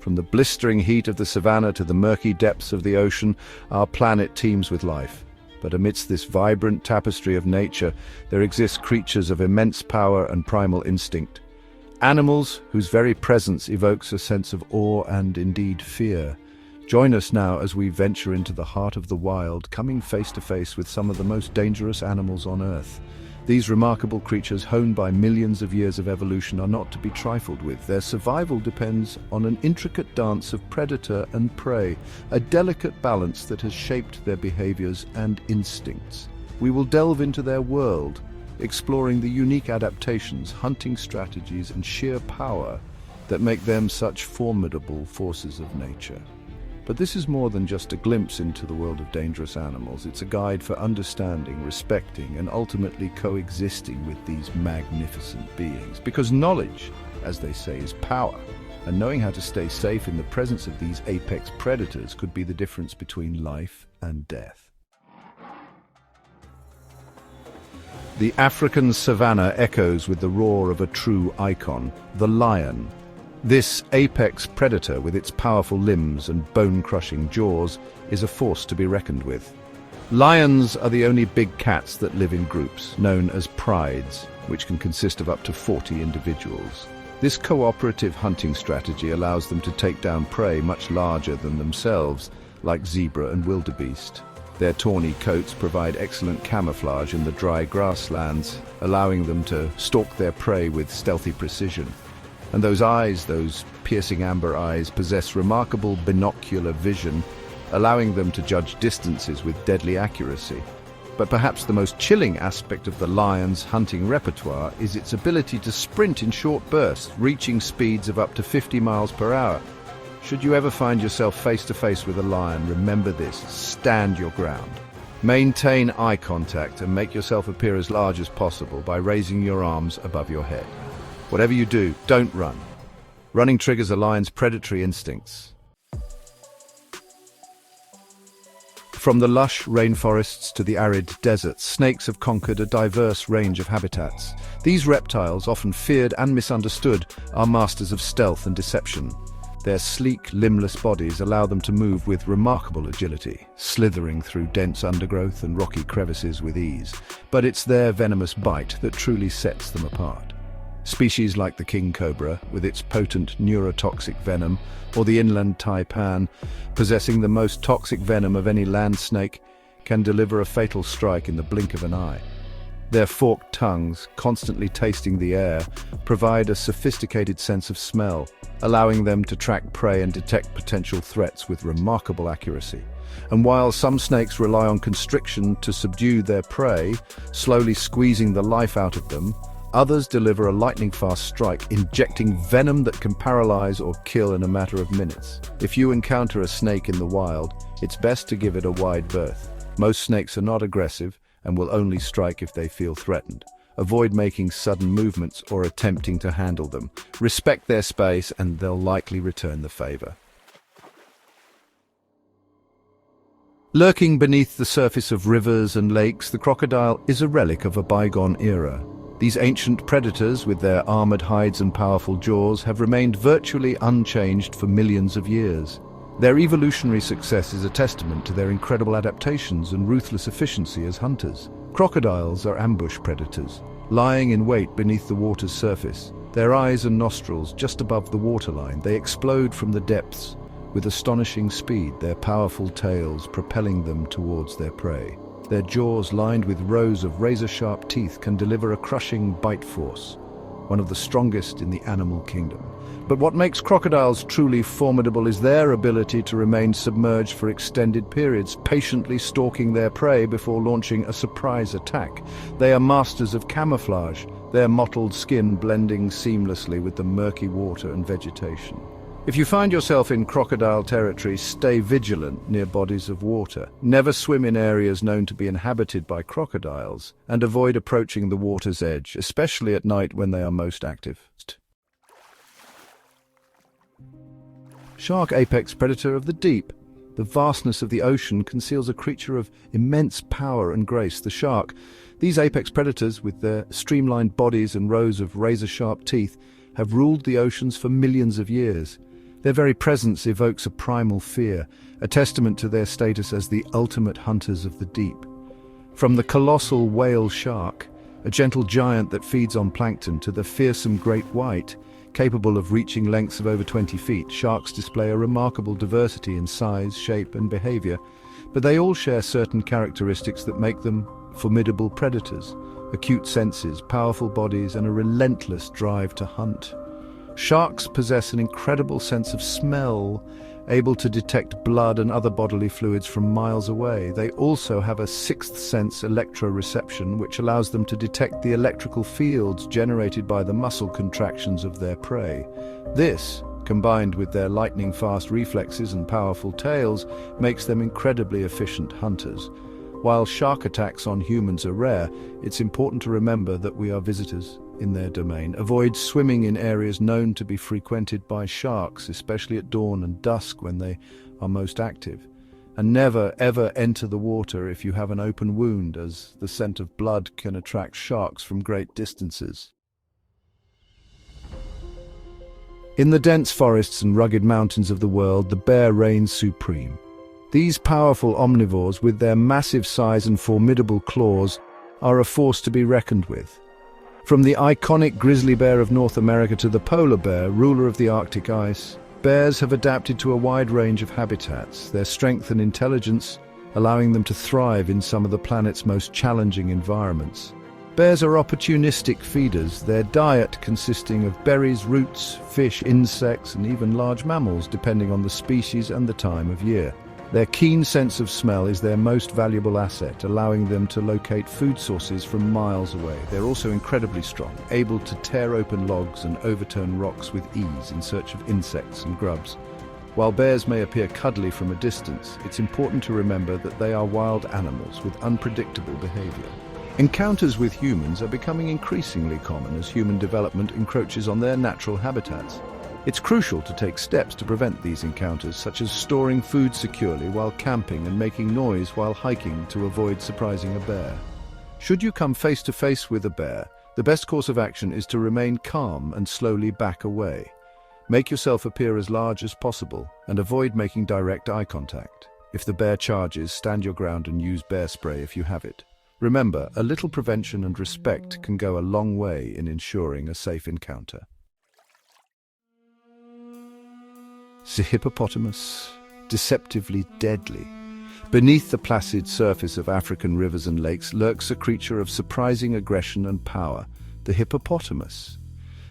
From the blistering heat of the savannah to the murky depths of the ocean, our planet teems with life. But amidst this vibrant tapestry of nature, there exist creatures of immense power and primal instinct. Animals whose very presence evokes a sense of awe and indeed fear. Join us now as we venture into the heart of the wild, coming face to face with some of the most dangerous animals on Earth. These remarkable creatures, honed by millions of years of evolution, are not to be trifled with. Their survival depends on an intricate dance of predator and prey, a delicate balance that has shaped their behaviors and instincts. We will delve into their world, exploring the unique adaptations, hunting strategies, and sheer power that make them such formidable forces of nature. But this is more than just a glimpse into the world of dangerous animals. It's a guide for understanding, respecting, and ultimately coexisting with these magnificent beings. Because knowledge, as they say, is power, and knowing how to stay safe in the presence of these apex predators could be the difference between life and death. The African savanna echoes with the roar of a true icon, the lion. This apex predator, with its powerful limbs and bone-crushing jaws, is a force to be reckoned with. Lions are the only big cats that live in groups, known as prides, which can consist of up to 40 individuals. This cooperative hunting strategy allows them to take down prey much larger than themselves, like zebra and wildebeest. Their tawny coats provide excellent camouflage in the dry grasslands, allowing them to stalk their prey with stealthy precision. And those eyes, those piercing amber eyes, possess remarkable binocular vision, allowing them to judge distances with deadly accuracy. But perhaps the most chilling aspect of the lion's hunting repertoire is its ability to sprint in short bursts, reaching speeds of up to 50 miles per hour. Should you ever find yourself face to face with a lion, remember this: stand your ground. Maintain eye contact and make yourself appear as large as possible by raising your arms above your head. Whatever you do, don't run. Running triggers a lion's predatory instincts. From the lush rainforests to the arid deserts, snakes have conquered a diverse range of habitats. These reptiles, often feared and misunderstood, are masters of stealth and deception. Their sleek, limbless bodies allow them to move with remarkable agility, slithering through dense undergrowth and rocky crevices with ease. But it's their venomous bite that truly sets them apart. Species like the king cobra, with its potent neurotoxic venom, or the inland taipan, possessing the most toxic venom of any land snake, can deliver a fatal strike in the blink of an eye. Their forked tongues, constantly tasting the air, provide a sophisticated sense of smell, allowing them to track prey and detect potential threats with remarkable accuracy. And while some snakes rely on constriction to subdue their prey, slowly squeezing the life out of them, others deliver a lightning-fast strike, injecting venom that can paralyze or kill in a matter of minutes. If you encounter a snake in the wild, it's best to give it a wide berth. Most snakes are not aggressive and will only strike if they feel threatened. Avoid making sudden movements or attempting to handle them. Respect their space and they'll likely return the favor. Lurking beneath the surface of rivers and lakes, the crocodile is a relic of a bygone era. These ancient predators, with their armored hides and powerful jaws, have remained virtually unchanged for millions of years. Their evolutionary success is a testament to their incredible adaptations and ruthless efficiency as hunters. Crocodiles are ambush predators, lying in wait beneath the water's surface. Their eyes and nostrils just above the waterline, they explode from the depths with astonishing speed, their powerful tails propelling them towards their prey. Their jaws, lined with rows of razor-sharp teeth, can deliver a crushing bite force, one of the strongest in the animal kingdom. But what makes crocodiles truly formidable is their ability to remain submerged for extended periods, patiently stalking their prey before launching a surprise attack. They are masters of camouflage, their mottled skin blending seamlessly with the murky water and vegetation. If you find yourself in crocodile territory, stay vigilant near bodies of water. Never swim in areas known to be inhabited by crocodiles, and avoid approaching the water's edge, especially at night when they are most active. Shark, apex predator of the deep. The vastness of the ocean conceals a creature of immense power and grace, the shark. These apex predators, with their streamlined bodies and rows of razor-sharp teeth, have ruled the oceans for millions of years. Their very presence evokes a primal fear, a testament to their status as the ultimate hunters of the deep. From the colossal whale shark, a gentle giant that feeds on plankton, to the fearsome great white, capable of reaching lengths of over 20 feet, sharks display a remarkable diversity in size, shape, and behavior, but they all share certain characteristics that make them formidable predators: acute senses, powerful bodies, and a relentless drive to hunt. Sharks possess an incredible sense of smell, able to detect blood and other bodily fluids from miles away. They also have a sixth sense, electroreception, which allows them to detect the electrical fields generated by the muscle contractions of their prey. This, combined with their lightning-fast reflexes and powerful tails, makes them incredibly efficient hunters. While shark attacks on humans are rare, it's important to remember that we are visitors in their domain. Avoid swimming in areas known to be frequented by sharks, especially at dawn and dusk when they are most active. And never, ever enter the water if you have an open wound, as the scent of blood can attract sharks from great distances. In the dense forests and rugged mountains of the world, the bear reigns supreme. These powerful omnivores, with their massive size and formidable claws, are a force to be reckoned with. From the iconic grizzly bear of North America to the polar bear, ruler of the Arctic ice, bears have adapted to a wide range of habitats, their strength and intelligence allowing them to thrive in some of the planet's most challenging environments. Bears are opportunistic feeders, their diet consisting of berries, roots, fish, insects, and even large mammals, depending on the species and the time of year. Their keen sense of smell is their most valuable asset, allowing them to locate food sources from miles away. They're also incredibly strong, able to tear open logs and overturn rocks with ease in search of insects and grubs. While bears may appear cuddly from a distance, it's important to remember that they are wild animals with unpredictable behavior. Encounters with humans are becoming increasingly common as human development encroaches on their natural habitats. It's crucial to take steps to prevent these encounters, such as storing food securely while camping and making noise while hiking to avoid surprising a bear. Should you come face to face with a bear, the best course of action is to remain calm and slowly back away. Make yourself appear as large as possible and avoid making direct eye contact. If the bear charges, stand your ground and use bear spray if you have it. Remember, a little prevention and respect can go a long way in ensuring a safe encounter. The hippopotamus, deceptively deadly. Beneath the placid surface of African rivers and lakes lurks a creature of surprising aggression and power, the hippopotamus.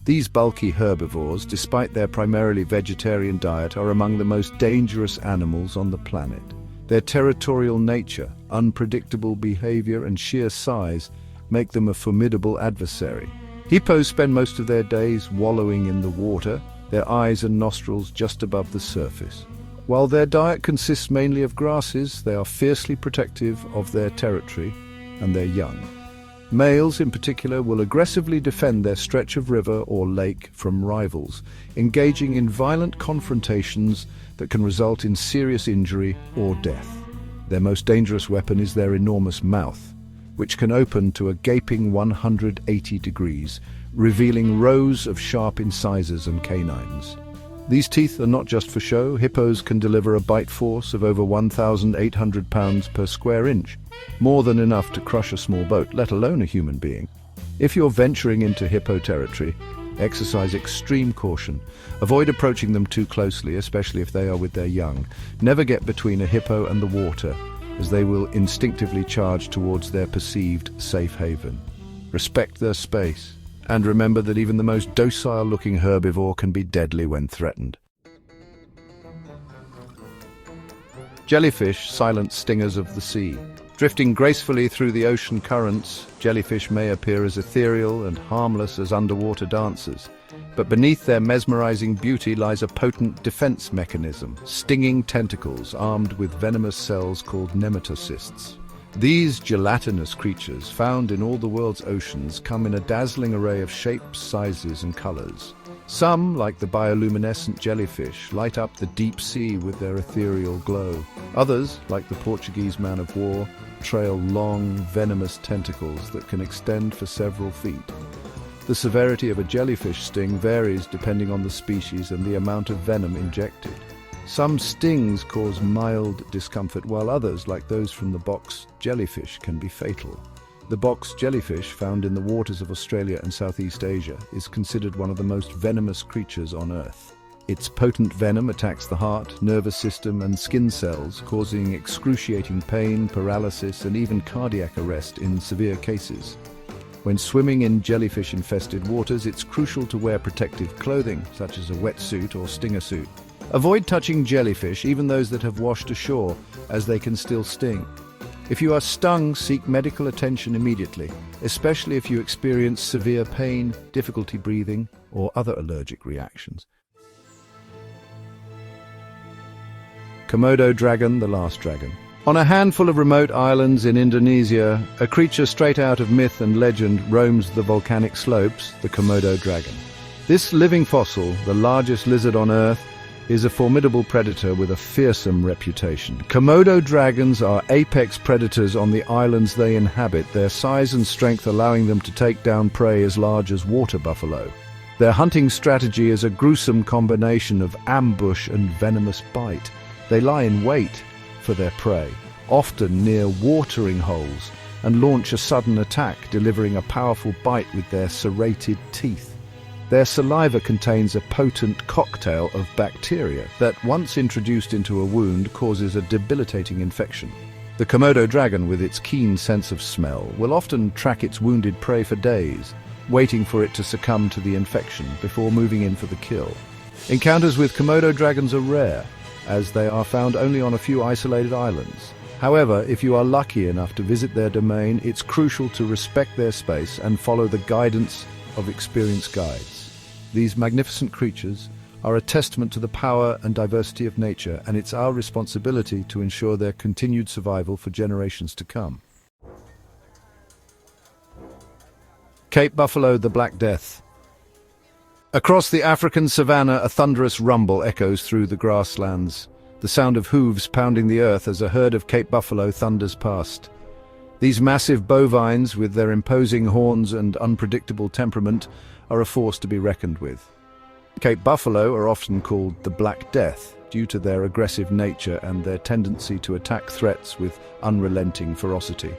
These bulky herbivores, despite their primarily vegetarian diet, are among the most dangerous animals on the planet. Their territorial nature, unpredictable behavior, and sheer size make them a formidable adversary. Hippos spend most of their days wallowing in the water, their eyes and nostrils just above the surface. While their diet consists mainly of grasses, they are fiercely protective of their territory and their young. Males, in particular, will aggressively defend their stretch of river or lake from rivals, engaging in violent confrontations that can result in serious injury or death. Their most dangerous weapon is their enormous mouth, which can open to a gaping 180 degrees, revealing rows of sharp incisors and canines. These teeth are not just for show. Hippos can deliver a bite force of over 1,800 pounds per square inch, more than enough to crush a small boat, let alone a human being. If you're venturing into hippo territory, exercise extreme caution. Avoid approaching them too closely, especially if they are with their young. Never get between a hippo and the water, as they will instinctively charge towards their perceived safe haven. Respect their space, and remember that even the most docile-looking herbivore can be deadly when threatened. Jellyfish, silent stingers of the sea. Drifting gracefully through the ocean currents, jellyfish may appear as ethereal and harmless as underwater dancers. But beneath their mesmerizing beauty lies a potent defense mechanism, stinging tentacles armed with venomous cells called nematocysts. These gelatinous creatures, found in all the world's oceans, come in a dazzling array of shapes, sizes, and colors. Some, like the bioluminescent jellyfish, light up the deep sea with their ethereal glow. Others, like the Portuguese man-of-war, trail long, venomous tentacles that can extend for several feet. The severity of a jellyfish sting varies depending on the species and the amount of venom injected. Some stings cause mild discomfort, while others, like those from the box jellyfish, can be fatal. The box jellyfish, found in the waters of Australia and Southeast Asia, is considered one of the most venomous creatures on Earth. Its potent venom attacks the heart, nervous system, and skin cells, causing excruciating pain, paralysis, and even cardiac arrest in severe cases. When swimming in jellyfish-infested waters, it's crucial to wear protective clothing, such as a wetsuit or stinger suit. Avoid touching jellyfish, even those that have washed ashore, as they can still sting. If you are stung, seek medical attention immediately, especially if you experience severe pain, difficulty breathing, or other allergic reactions. Komodo dragon, the last dragon. On a handful of remote islands in Indonesia, a creature straight out of myth and legend roams the volcanic slopes, the Komodo dragon. This living fossil, the largest lizard on Earth, is a formidable predator with a fearsome reputation. Komodo dragons are apex predators on the islands they inhabit, their size and strength allowing them to take down prey as large as water buffalo. Their hunting strategy is a gruesome combination of ambush and venomous bite. They lie in wait for their prey, often near watering holes, and launch a sudden attack, delivering a powerful bite with their serrated teeth. Their saliva contains a potent cocktail of bacteria that, once introduced into a wound, causes a debilitating infection. The Komodo dragon, with its keen sense of smell, will often track its wounded prey for days, waiting for it to succumb to the infection before moving in for the kill. Encounters with Komodo dragons are rare, as they are found only on a few isolated islands. However, if you are lucky enough to visit their domain, it's crucial to respect their space and follow the guidance of experienced guides. These magnificent creatures are a testament to the power and diversity of nature, and it's our responsibility to ensure their continued survival for generations to come. Cape buffalo, the Black Death. Across the African savanna, a thunderous rumble echoes through the grasslands, the sound of hooves pounding the earth as a herd of Cape buffalo thunders past. These massive bovines, with their imposing horns and unpredictable temperament, are a force to be reckoned with. Cape buffalo are often called the Black Death due to their aggressive nature and their tendency to attack threats with unrelenting ferocity.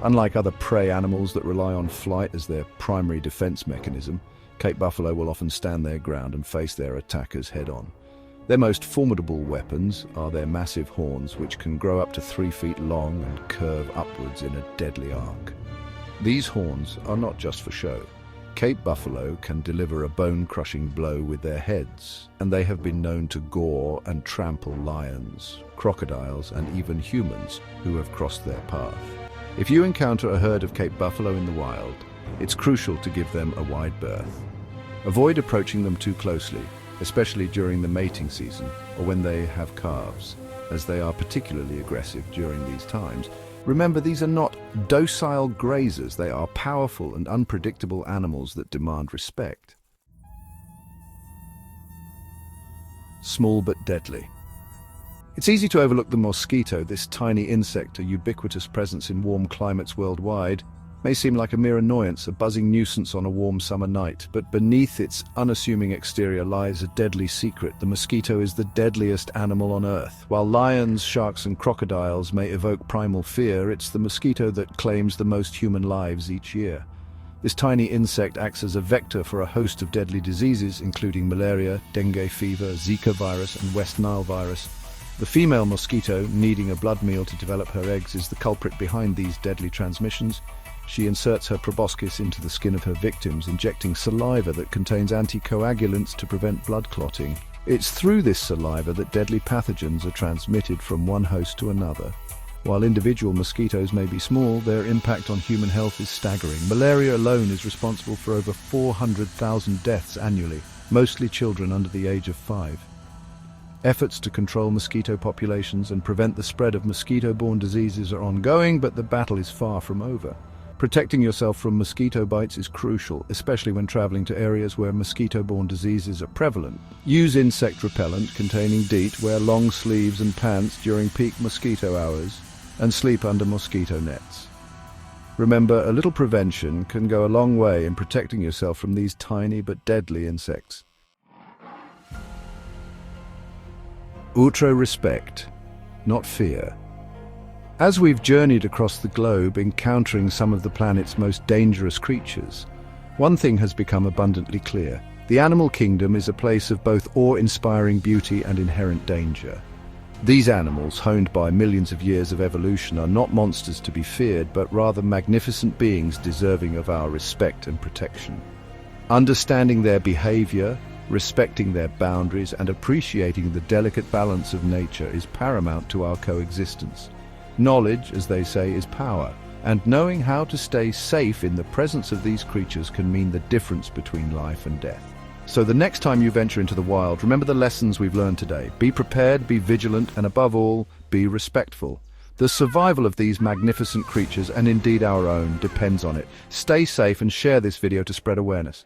Unlike other prey animals that rely on flight as their primary defense mechanism, Cape buffalo will often stand their ground and face their attackers head-on. Their most formidable weapons are their massive horns, which can grow up to 3 feet long and curve upwards in a deadly arc. These horns are not just for show. Cape buffalo can deliver a bone-crushing blow with their heads, and they have been known to gore and trample lions, crocodiles, and even humans who have crossed their path. If you encounter a herd of Cape buffalo in the wild, it's crucial to give them a wide berth. Avoid approaching them too closely, especially during the mating season or when they have calves, as they are particularly aggressive during these times. Remember, these are not docile grazers. They are powerful and unpredictable animals that demand respect. Small but deadly. It's easy to overlook the mosquito. This tiny insect, a ubiquitous presence in warm climates worldwide, may seem like a mere annoyance, a buzzing nuisance on a warm summer night, but beneath its unassuming exterior lies a deadly secret. The mosquito is the deadliest animal on Earth. While lions, sharks, and crocodiles may evoke primal fear, it's the mosquito that claims the most human lives each year. This tiny insect acts as a vector for a host of deadly diseases, including malaria, dengue fever, Zika virus, and West Nile virus. The female mosquito, needing a blood meal to develop her eggs, is the culprit behind these deadly transmissions. She inserts her proboscis into the skin of her victims, injecting saliva that contains anticoagulants to prevent blood clotting. It's through this saliva that deadly pathogens are transmitted from one host to another. While individual mosquitoes may be small, their impact on human health is staggering. Malaria alone is responsible for over 400,000 deaths annually, mostly children under the age of 5. Efforts to control mosquito populations and prevent the spread of mosquito-borne diseases are ongoing, but the battle is far from over. Protecting yourself from mosquito bites is crucial, especially when traveling to areas where mosquito-borne diseases are prevalent. Use insect repellent containing DEET, wear long sleeves and pants during peak mosquito hours, and sleep under mosquito nets. Remember, a little prevention can go a long way in protecting yourself from these tiny but deadly insects. Outro respect, not fear. As we've journeyed across the globe encountering some of the planet's most dangerous creatures, one thing has become abundantly clear. The animal kingdom is a place of both awe-inspiring beauty and inherent danger. These animals, honed by millions of years of evolution, are not monsters to be feared, but rather magnificent beings deserving of our respect and protection. Understanding their behavior, respecting their boundaries, and appreciating the delicate balance of nature is paramount to our coexistence. Knowledge, as they say, is power, and knowing how to stay safe in the presence of these creatures can mean the difference between life and death. So the next time you venture into the wild, remember the lessons we've learned today. Be prepared, be vigilant, and above all, be respectful. The survival of these magnificent creatures, and indeed our own, depends on it. Stay safe and share this video to spread awareness.